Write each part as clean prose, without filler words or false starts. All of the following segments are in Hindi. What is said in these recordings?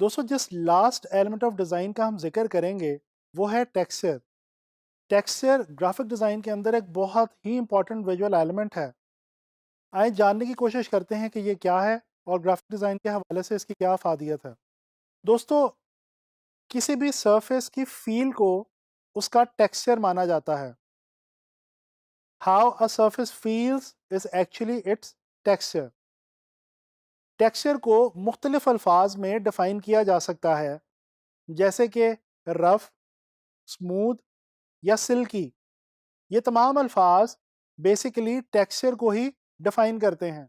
दोस्तों जिस लास्ट एलिमेंट ऑफ डिज़ाइन का हम जिक्र करेंगे वो है टेक्सचर। टेक्सचर ग्राफिक डिज़ाइन के अंदर एक बहुत ही इंपॉर्टेंट विजुअल एलिमेंट है। आइए जानने की कोशिश करते हैं कि ये क्या है और ग्राफिक डिज़ाइन के हवाले से इसकी क्या फ़ादियत है। दोस्तों किसी भी सरफेस की फील को उसका टेक्सचर माना जाता है। How a surface feels is actually it's texture. Texture को मुख्तलिफ अल्फाज में डिफ़ाइन किया जा सकता है, जैसे कि रफ़, स्मूथ या सिल्की। ये तमाम अल्फाज बेसिकली टेक्सचर को ही डिफाइन करते हैं।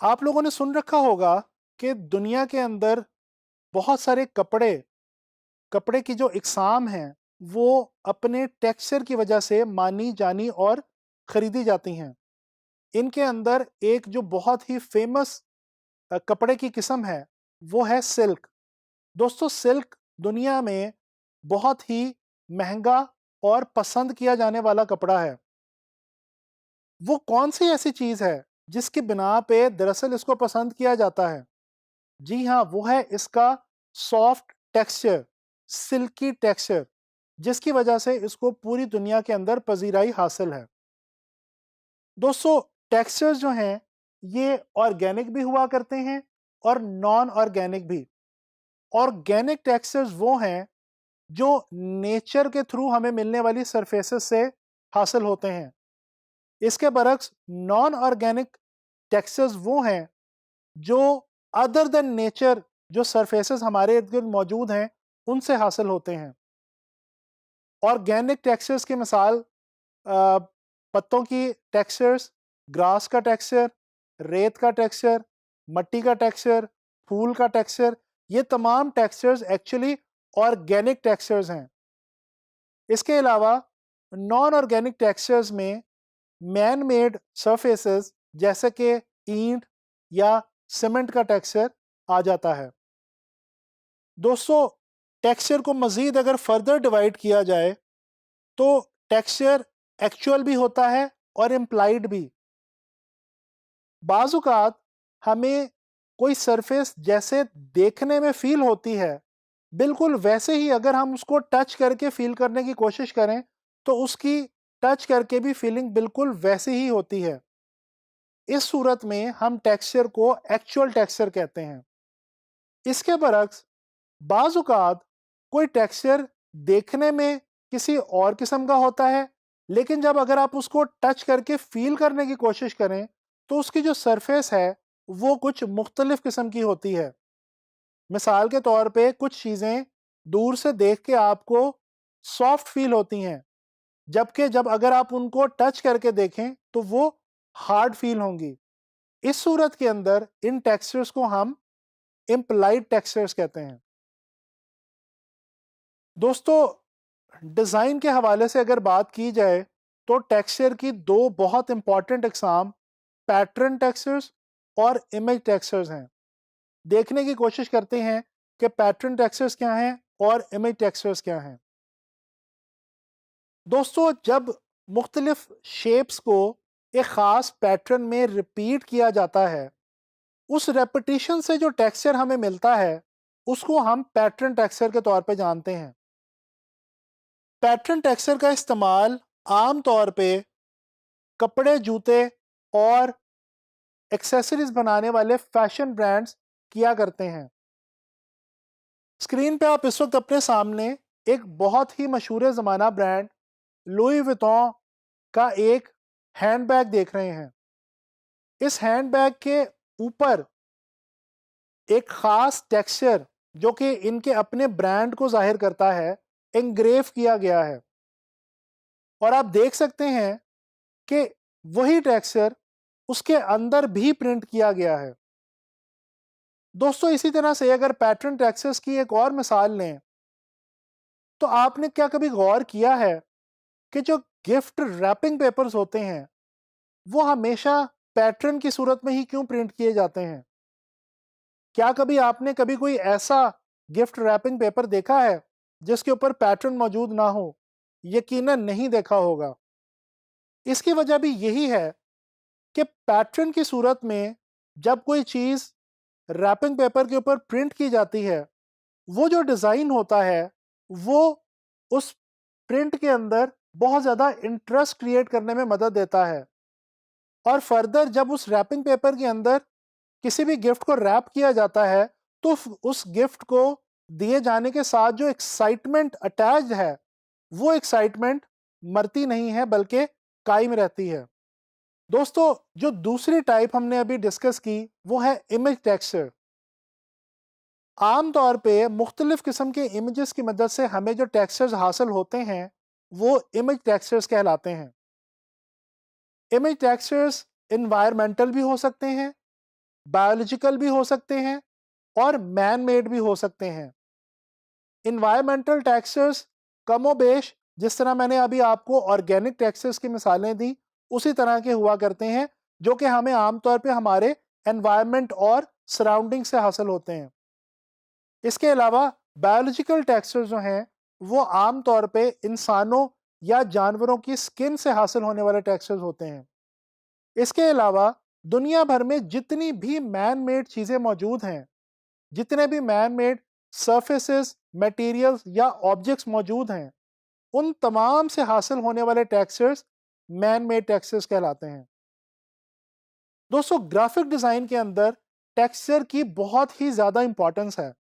आप लोगों ने सुन रखा होगा कि दुनिया के अंदर बहुत सारे कपड़े कपड़े की जो इकसाम हैं वो अपने टेक्सचर की वजह से मानी जानी और ख़रीदी जाती हैं। इनके अंदर एक जो बहुत ही फेमस कपड़े की किस्म है वो है सिल्क। दोस्तों सिल्क दुनिया में बहुत ही महंगा और पसंद किया जाने वाला कपड़ा है। वो कौन सी ऐसी चीज़ है जिसकी बिना पे दरअसल इसको पसंद किया जाता है? जी हाँ, वो है इसका सॉफ्ट टेक्सचर, सिल्की टेक्सचर, जिसकी वजह से इसको पूरी दुनिया के अंदर पजीराई हासिल है। दोस्तों टेक्सचर्स जो हैं ये ऑर्गेनिक भी हुआ करते हैं और नॉन ऑर्गेनिक भी। ऑर्गेनिक टेक्सचर्स वो हैं जो नेचर के थ्रू हमें मिलने वाली सरफेसेस से हासिल होते हैं। इसके बरक्स नॉन ऑर्गेनिक टेक्सचर्स वो हैं जो अदर देन नेचर जो सरफेसेस हमारे इर्द गिर्द मौजूद हैं उनसे हासिल होते हैं। ऑर्गेनिक टेक्सचर्स की मिसाल पत्तों की टेक्सचर्स, ग्रास का टेक्सचर, रेत का टेक्सचर, मट्टी का टेक्सचर, फूल का टेक्सचर, ये तमाम टेक्सचर्स एक्चुअली ऑर्गेनिक टेक्सचर्स हैं। इसके अलावा नॉन ऑर्गेनिक टेक्सचर्स में मैन मेड सरफेसेस जैसे कि ईंट या सीमेंट का टेक्सचर आ जाता है। दोस्तों टेक्सचर को मज़ीद अगर फर्दर डिवाइड किया जाए तो टेक्सचर एक्चुअल भी होता है और इम्प्लाइड भी। बाज़-औक़ात हमें कोई सरफेस जैसे देखने में फील होती है, बिल्कुल वैसे ही अगर हम उसको टच करके फील करने की कोशिश करें तो उसकी टच करके भी फीलिंग बिल्कुल वैसी ही होती है। इस सूरत में हम टेक्सचर को एक्चुअल टेक्सचर कहते हैं। इसके बरक्स बाज़ औक़ात कोई टेक्सचर देखने में किसी और किस्म का होता है, लेकिन जब अगर आप उसको टच करके फ़ील करने की कोशिश करें, तो उसकी जो सरफ़ेस है, वो कुछ मुख्तलिफ़ किस्म की होती है। मिसाल के तौर पे कुछ चीज़ें दूर से देख के आपको सॉफ्ट फ़ील होती हैं, जबकि जब अगर आप उनको टच करके देखें, तो वो हार्ड फ़ील होंगी। इस सूरत के अंदर इन टेक्सचर्स को हम इम्प्लाइड टेक्सचर्स कहते हैं। दोस्तों डिज़ाइन के हवाले से अगर बात की जाए तो टेक्सचर की दो बहुत इंपॉर्टेंट इकसाम पैटर्न टेक्सचर्स और इमेज टेक्सचर्स हैं। देखने की कोशिश करते हैं कि पैटर्न टेक्सचर्स क्या हैं और इमेज टेक्सचर्स क्या हैं। दोस्तों जब मुख्तलिफ शेप्स को एक ख़ास पैटर्न में रिपीट किया जाता है, उस रेपिटिशन से जो टेक्सचर हमें मिलता है उसको हम पैटर्न टेक्सचर के तौर पे जानते हैं। पैटर्न टेक्सचर का इस्तेमाल आम तौर पे कपड़े, जूते और एक्सेसरीज बनाने वाले फैशन ब्रांड्स किया करते हैं। स्क्रीन पे आप इस वक्त अपने सामने एक बहुत ही मशहूर ज़माना ब्रांड लुई विटॉन का एक हैंडबैग देख रहे हैं। इस हैंडबैग के ऊपर एक ख़ास टेक्सचर जो कि इनके अपने ब्रांड को ज़ाहिर करता है, एंग्रेव किया गया है और आप देख सकते हैं कि वही टेक्सचर उसके अंदर भी प्रिंट किया गया है। दोस्तों इसी तरह से अगर पैटर्न टेक्सचर्स की एक और मिसाल लें, तो आपने क्या कभी गौर किया है कि जो गिफ्ट रैपिंग पेपर्स होते हैं, वो हमेशा पैटर्न की सूरत में ही क्यों प्रिंट किए जाते हैं? क्या कभी आपने कभी कोई ऐसा गिफ्ट रैपिंग पेपर देखा है जिसके ऊपर पैटर्न मौजूद ना हो? यकीनन नहीं देखा होगा। इसकी वजह भी यही है कि पैटर्न की सूरत में जब कोई चीज़ रैपिंग पेपर के ऊपर प्रिंट की जाती है, वो जो डिज़ाइन होता है वो उस प्रिंट के अंदर बहुत ज़्यादा इंटरेस्ट क्रिएट करने में मदद देता है। और फर्दर जब उस रैपिंग पेपर के अंदर किसी भी गिफ्ट को रैप किया जाता है, तो उस गिफ्ट को दिए जाने के साथ जो एक्साइटमेंट अटैच्ड है, वो एक्साइटमेंट मरती नहीं है बल्कि कायम रहती है। दोस्तों, जो दूसरी टाइप हमने अभी डिस्कस की वो है इमेज टेक्सचर। आम तौर पे मुख्तलिफ किस्म के इमेजेस की मदद से हमें जो टेक्सचर्स हासिल होते हैं वो इमेज टेक्सचर्स कहलाते हैं। इमेज टेक्सचर्स इन्वायरमेंटल भी हो सकते हैं, बायोलॉजिकल भी हो सकते हैं और मैन मेड भी हो सकते हैं। इन्वायरमेंटल टेक्सचर्स कमोबेश जिस तरह मैंने अभी आपको ऑर्गेनिक टेक्सचर्स की मिसालें दी उसी तरह के हुआ करते हैं, जो कि हमें आमतौर पे हमारे एनवायरनमेंट और सराउंडिंग से हासिल होते हैं। इसके अलावा बायोलॉजिकल टेक्सचर्स जो हैं वो आमतौर पे इंसानों या जानवरों की स्किन से हासिल होने वाले टेक्सचर्स होते हैं। इसके अलावा दुनिया भर में जितनी भी मैन मेड चीज़ें मौजूद हैं, जितने भी मैन मेड सर्फेसेस, मटेरियल्स या ऑब्जेक्ट्स मौजूद हैं, उन तमाम से हासिल होने वाले टेक्सचर्स मैन मेड टेक्सचर्स कहलाते हैं। दोस्तों, ग्राफिक डिज़ाइन के अंदर टेक्सचर की बहुत ही ज़्यादा इंपॉर्टेंस है।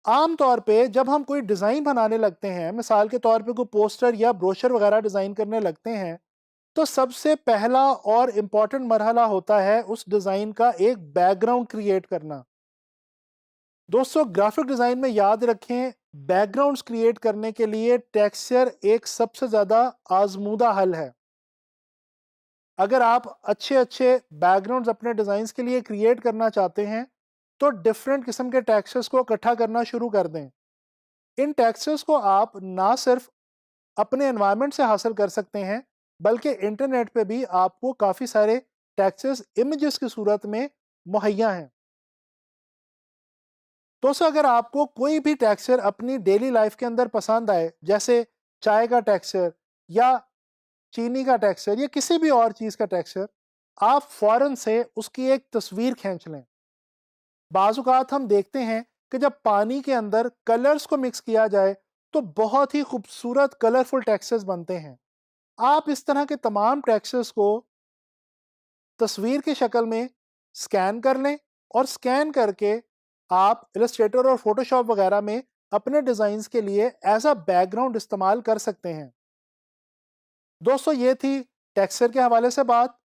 आम तौर पे जब हम कोई डिज़ाइन बनाने लगते हैं, मिसाल के तौर पे कोई पोस्टर या ब्रोशर वगैरह डिज़ाइन करने लगते हैं, तो सबसे पहला और इम्पॉर्टेंट मरहला होता है उस डिज़ाइन का एक बैकग्राउंड क्रिएट करना। दोस्तों, ग्राफिक डिज़ाइन में याद रखें, बैकग्राउंड्स क्रिएट करने के लिए टेक्सचर एक सबसे ज़्यादा आजमूदा हल है। अगर आप अच्छे-अच्छे बैकग्राउंड्स अपने डिज़ाइंस के लिए क्रिएट करना चाहते हैं, तो डिफरेंट किस्म के टेक्सचर्स को इकट्ठा करना शुरू कर दें। इन टेक्सचर्स को आप ना सिर्फ अपने एनवायरनमेंट से हासिल कर सकते हैं, बल्कि इंटरनेट पे भी आपको काफ़ी सारे टेक्सचर्स इमेजेस की सूरत में मुहैया हैं। दोस्तों, अगर आपको कोई भी टेक्सचर अपनी डेली लाइफ के अंदर पसंद आए, जैसे चाय का टेक्सचर या चीनी का टेक्सचर या किसी भी और चीज़ का टेक्सचर, आप फ़ौरन से उसकी एक तस्वीर खींच लें। बाज़-औक़ात हम देखते हैं कि जब पानी के अंदर कलर्स को मिक्स किया जाए, तो बहुत ही खूबसूरत कलरफुल टेक्सचर्स बनते हैं। आप इस तरह के तमाम टेक्सचर्स को तस्वीर की शक्ल में स्कैन कर लें और स्कैन करके आप इलस्ट्रेटर और फ़ोटोशॉप वगैरह में अपने डिज़ाइंस के लिए एज़ अ बैकग्राउंड इस्तेमाल कर सकते हैं। दोस्तों, ये थी टेक्सचर के हवाले से बात।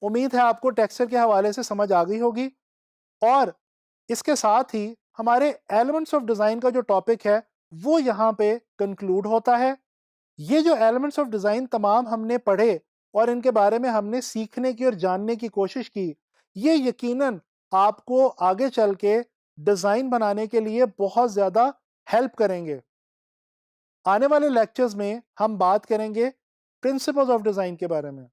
उम्मीद है आपको टेक्सचर के हवाले से समझ आ गई होगी और इसके साथ ही हमारे एलिमेंट्स ऑफ डिज़ाइन का जो टॉपिक है वो यहाँ पे कंक्लूड होता है। ये जो एलिमेंट्स ऑफ डिज़ाइन तमाम हमने पढ़े और इनके बारे में हमने सीखने की और जानने की कोशिश की, ये यकीनन आपको आगे चल के डिज़ाइन बनाने के लिए बहुत ज़्यादा हेल्प करेंगे। आने वाले लेक्चर्स में हम बात करेंगे प्रिंसिपल्स ऑफ डिज़ाइन के बारे में।